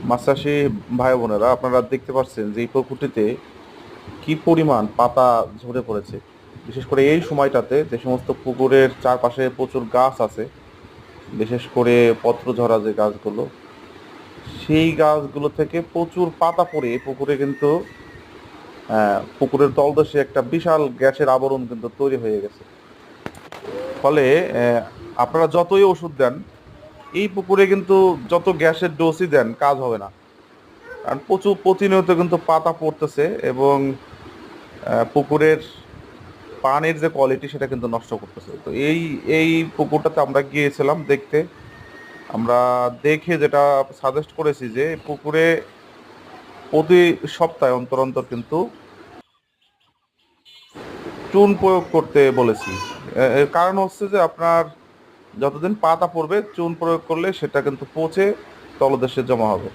মাছ চাষি ভাই বোনেরা, আপনারা দেখতে পাচ্ছেন যে এই পুকুরটিতে কি পরিমাণ পাতা ঝরে পড়েছে। বিশেষ করে এই সময়টাতে যে সমস্ত পুকুরের চারপাশে প্রচুর গাছ আছে, বিশেষ করে পত্রঝরা যে গাছগুলো, সেই গাছগুলো থেকে প্রচুর পাতা পড়ে এই পুকুরে কিন্তু পুকুরের তলদেশে একটা বিশাল গ্যাসের আবরণ কিন্তু তৈরি হয়ে গেছে। ফলে আপনারা যতই ওষুধ দেন, এই পুকুরে কিন্তু যত গ্যাসের ডোজই দেন কাজ হবে না। কারণ প্রচুর প্রতিনিয়ত কিন্তু পাতা পড়তেছে এবং পুকুরের পানির যে কোয়ালিটি সেটা কিন্তু নষ্ট করতেছে। তো এই এই পুকুরটাতে আমরা গিয়েছিলাম দেখতে। আমরা দেখে যেটা সাজেস্ট করেছি যে পুকুরে প্রতি সপ্তাহে অন্তর অন্তর কিন্তু চুন প্রয়োগ করতে বলেছি। এর কারণ হচ্ছে যে আপনার যতদিন পাতা পড়বে চুন প্রয়োগ করলে সেটা কিন্তু পচে তলদেশে জমা হবে।